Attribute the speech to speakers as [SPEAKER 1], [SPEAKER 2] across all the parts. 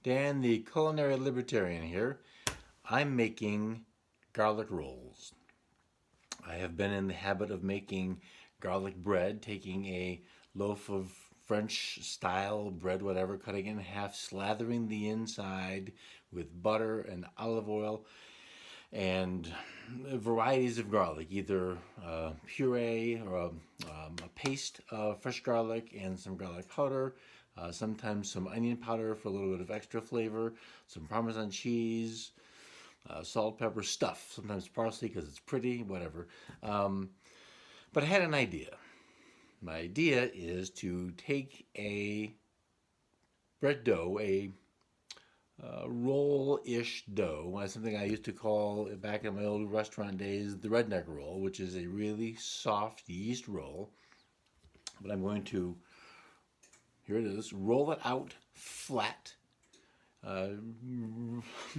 [SPEAKER 1] Dan, the culinary libertarian here. I'm making garlic rolls. I have been in the habit of making garlic bread, taking a loaf of French style bread, whatever, cutting it in half, slathering the inside with butter and olive oil and varieties of garlic, either puree or a paste of fresh garlic and some garlic powder, sometimes some onion powder for a little bit of extra flavor, some Parmesan cheese, salt, pepper, stuff, sometimes parsley because it's pretty, whatever. But I had an idea. My idea is to take a bread dough, a roll-ish dough, something I used to call back in my old restaurant days the redneck roll, which is a really soft yeast roll. But I'm going to, here it is, roll it out flat,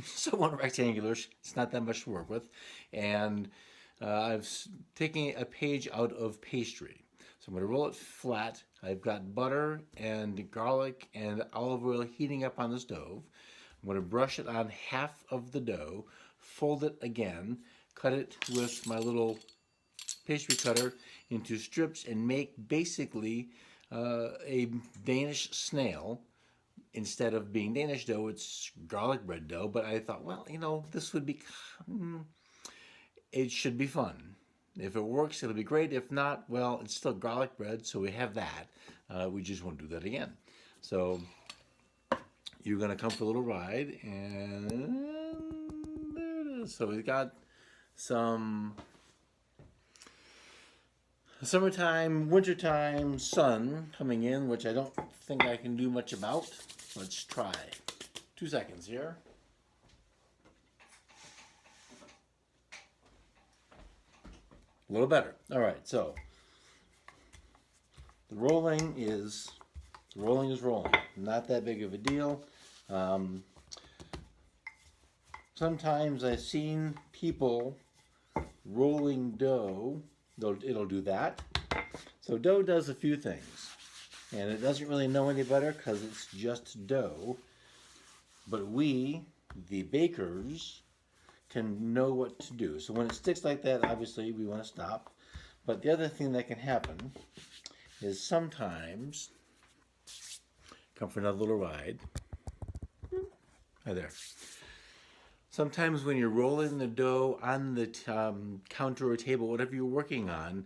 [SPEAKER 1] somewhat rectangular. It's not that much to work with, and I've taken a page out of pastry. So I'm going to roll it flat. I've got butter and garlic and olive oil heating up on the stove. I'm going to brush it on half of the dough, fold it again, cut it with my little pastry cutter into strips, and make basically a Danish snail. Instead of being Danish dough, it's garlic bread dough. But I thought, well, this would be, it should be fun. If it works, it'll be great. If not, well, it's still garlic bread, so we have that. We just won't do that again. So you're going to come for a little ride, and there it is. So we've got some summertime, wintertime sun coming in, which I don't think I can do much about. Let's try. 2 seconds here. A little better. All right, so the rolling is rolling. Not that big of a deal. Sometimes I've seen people rolling dough. It'll do that. So dough does a few things, and it doesn't really know any better because it's just dough. But we, the bakers, can know what to do. So when it sticks like that, obviously we want to stop. But the other thing that can happen is sometimes, come for another little ride. Hi there. Sometimes when you're rolling the dough on the counter or table, whatever you're working on,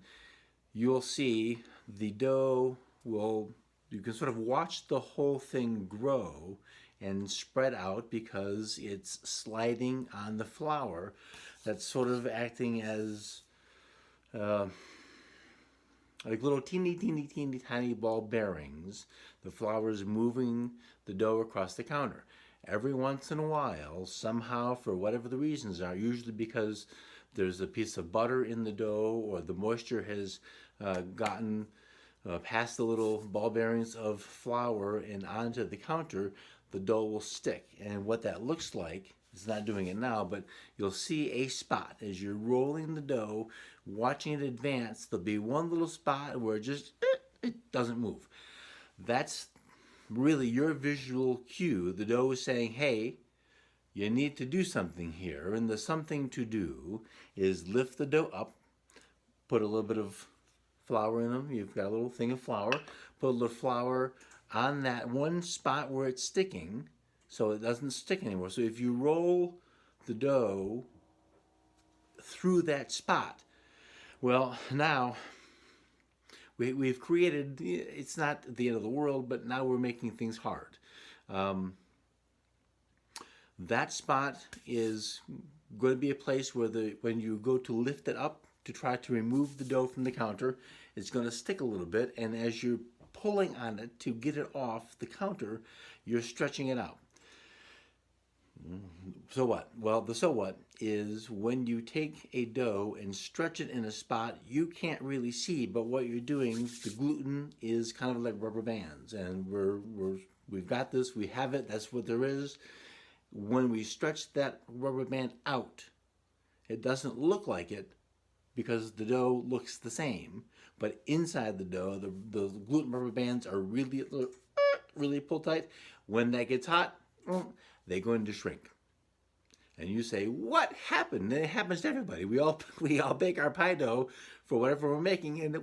[SPEAKER 1] you'll see the dough you can sort of watch the whole thing grow and spread out because it's sliding on the flour that's sort of acting as like little teeny tiny ball bearings. The flour is moving the dough across the counter. Every once in a while, somehow, for whatever the reasons are, usually because there's a piece of butter in the dough or the moisture has gotten past the little ball bearings of flour and onto the counter, the dough will stick. And what that looks like, it's not doing it now, but you'll see a spot as you're rolling the dough, watching it advance. There'll be one little spot where it doesn't move. That's really your visual cue. The dough is saying, hey, you need to do something here. And the something to do is lift the dough up, put a little bit of flour in them. You've got a little thing of flour. Put a little flour on that one spot where it's sticking so it doesn't stick anymore. So if you roll the dough through that spot, well, now we've created, it's not the end of the world, but now we're making things hard. That spot is going to be a place where when you go to lift it up to try to remove the dough from the counter, it's going to stick a little bit, and as you're pulling on it to get it off the counter, you're stretching it out. So what? Well, the so what is when you take a dough and stretch it in a spot you can't really see, but what you're doing, the gluten is kind of like rubber bands, and we've got this, we have it, that's what there is. When we stretch that rubber band out, it doesn't look like it because the dough looks the same, but inside the dough, the gluten rubber bands are really pull tight. When that gets hot, they're going to shrink. And you say, what happened? And it happens to everybody. We all bake our pie dough for whatever we're making, and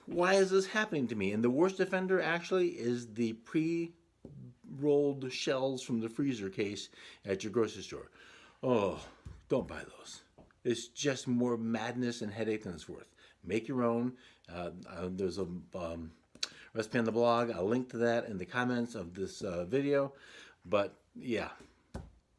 [SPEAKER 1] why is this happening to me? And the worst offender actually is the pre-rolled shells from the freezer case at your grocery store. Oh, don't buy those. It's just more madness and headache than it's worth. Make your own. There's a recipe on the blog. I'll link to that in the comments of this video. But yeah,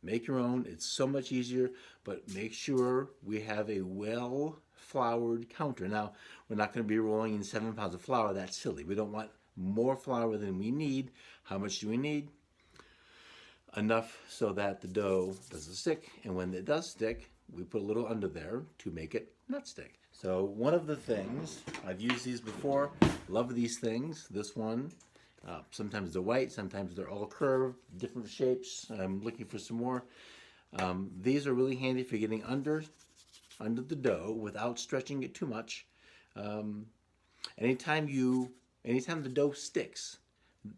[SPEAKER 1] make your own. It's so much easier, but make sure we have a well-floured counter. Now, we're not going to be rolling in 7 pounds of flour. That's silly. We don't want more flour than we need. How much do we need? Enough so that the dough doesn't stick. And when it does stick, we put a little under there to make it not stick. So one of the things, I've used these before, love these things. This one, sometimes they're white, sometimes they're all curved, different shapes. I'm looking for some more. These are really handy for getting under the dough without stretching it too much. Anytime the dough sticks,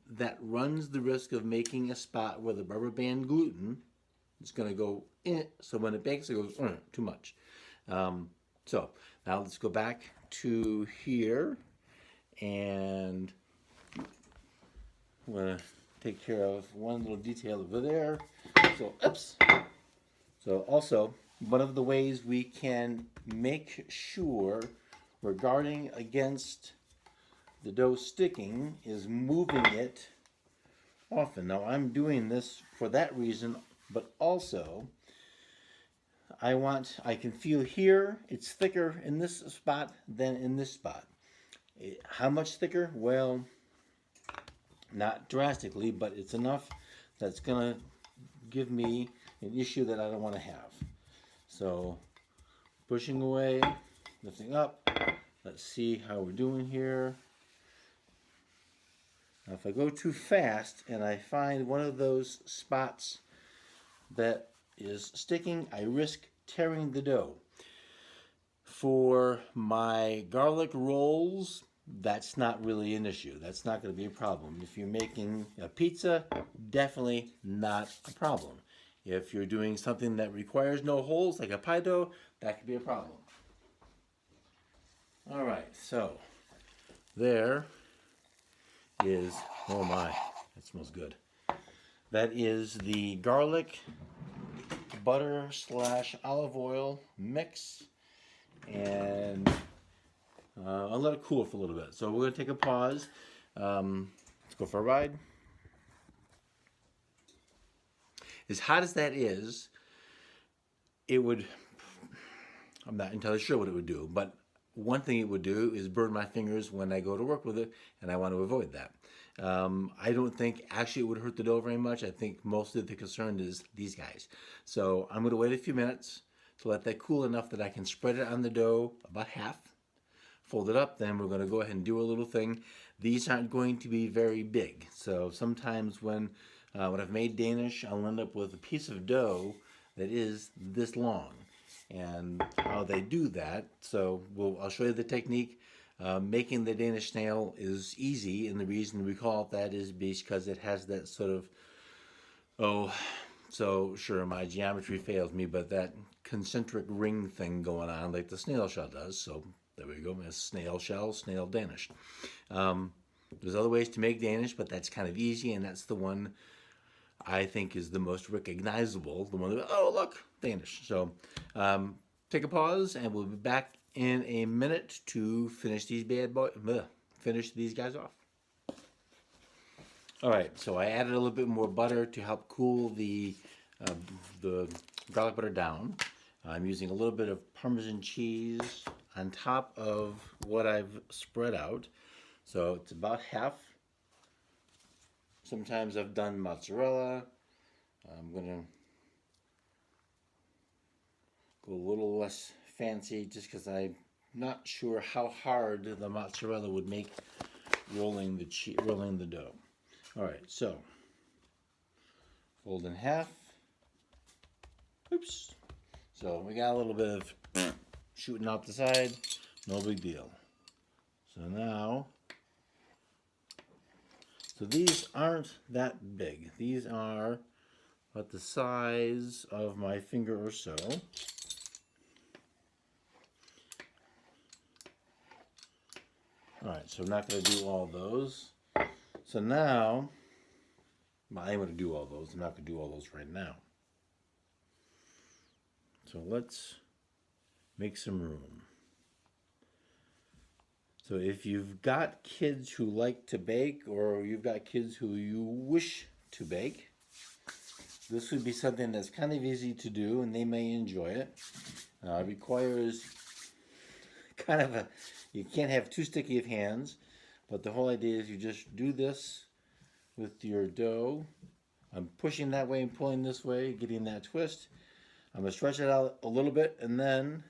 [SPEAKER 1] that runs the risk of making a spot where the rubber band gluten is going to go in. So when it bakes, it goes too much. So now let's go back to here, and I'm going to take care of one little detail over there. So, oops. So also, one of the ways we can make sure we're guarding against the dough sticking is moving it often. Now I'm doing this for that reason, but also I can feel here it's thicker in this spot than in this spot. How much thicker? Well, not drastically, but it's enough that's gonna give me an issue that I don't want to have. So pushing away, lifting up. Let's see how we're doing here. Now if I go too fast and I find one of those spots that is sticking, I risk tearing the dough. For my garlic rolls, that's not really an issue. That's not going to be a problem. If you're making a pizza, definitely not a problem. If you're doing something that requires no holes, like a pie dough, that could be a problem. All right, so there is, oh my, that smells good. That is the garlic butter / olive oil mix, and I'll let it cool for a little bit. So we're going to take a pause. Let's go for a ride. As hot as that is, it would, I'm not entirely sure what it would do, but one thing it would do is burn my fingers when I go to work with it, and I want to avoid that. I don't think actually it would hurt the dough very much. I think mostly the concern is these guys. So I'm going to wait a few minutes to let that cool enough that I can spread it on the dough about half, fold it up, then we're going to go ahead and do a little thing. These aren't going to be very big. So sometimes when I've made Danish, I'll end up with a piece of dough that is this long. And how they do that, so I'll show you the technique. Making the Danish snail is easy, and the reason we call it that is because it has that sort of, so sure, my geometry fails me, but that concentric ring thing going on like the snail shell does. So there we go, snail shell, snail Danish. There's other ways to make Danish, but that's kind of easy, and that's the one I think is the most recognizable, the one that, oh look, Danish. So take a pause, and we'll be back in a minute to finish these finish these guys off. All right, so I added a little bit more butter to help cool the garlic butter down. I'm using a little bit of Parmesan cheese on top of what I've spread out. So it's about half. Sometimes I've done mozzarella. I'm going to go a little less fancy just because I'm not sure how hard the mozzarella would make rolling the dough. All right, so fold in half. Oops. So we got a little bit of shooting out the side. No big deal. So now, So these aren't that big. These are about the size of my finger or so. All right, so I'm not going to do all those. So now, well, I'm going to do all those. I'm not going to do all those right now. So let's make some room. So if you've got kids who like to bake, or you've got kids who you wish to bake, this would be something that's kind of easy to do, and they may enjoy it. It requires kind of a, you can't have too sticky of hands, but the whole idea is you just do this with your dough. I'm pushing that way and pulling this way, getting that twist. I'm going to stretch it out a little bit, and then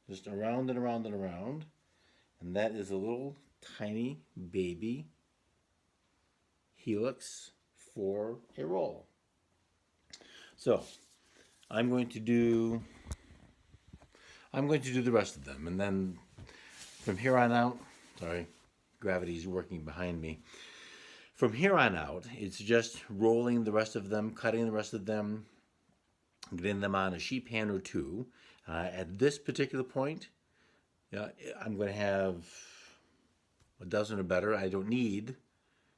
[SPEAKER 1] just around and around and around. And that is a little tiny baby helix for a roll. So I'm going to do the rest of them, and then from here on out, sorry, gravity's working behind me. From here on out, it's just rolling the rest of them, cutting the rest of them, getting them on a sheet pan or two. At this particular point, I'm going to have a dozen or better. I don't need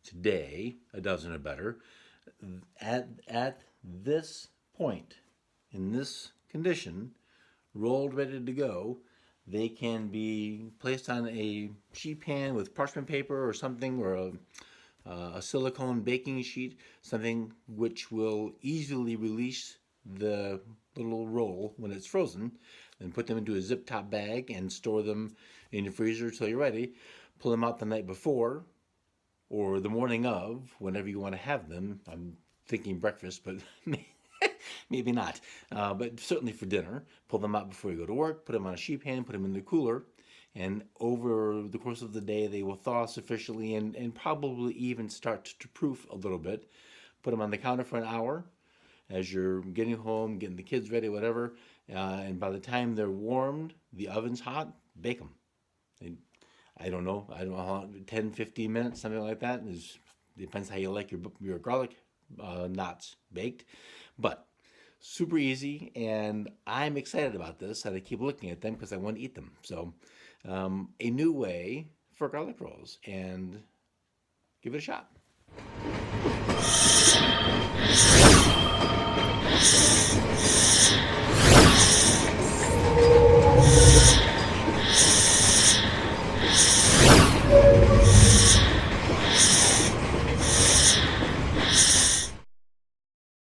[SPEAKER 1] today a dozen or better. At this point, in this condition, rolled, ready to go, they can be placed on a sheet pan with parchment paper or something, or a silicone baking sheet, something which will easily release the little roll when it's frozen, then put them into a zip top bag and store them in your freezer until you're ready. Pull them out the night before or the morning of, whenever you want to have them. I'm thinking breakfast, but maybe not. But certainly for dinner. Pull them out before you go to work, put them on a sheet pan, put them in the cooler, and over the course of the day they will thaw sufficiently and probably even start to proof a little bit. Put them on the counter for an hour as you're getting home, getting the kids ready, whatever, and by the time they're warmed, the oven's hot, bake them. And I don't know how long, 10, 15 minutes, something like that. Depends how you like your garlic knots baked. But super easy, and I'm excited about this, and I keep looking at them because I want to eat them. So a new way for garlic rolls, and give it a shot.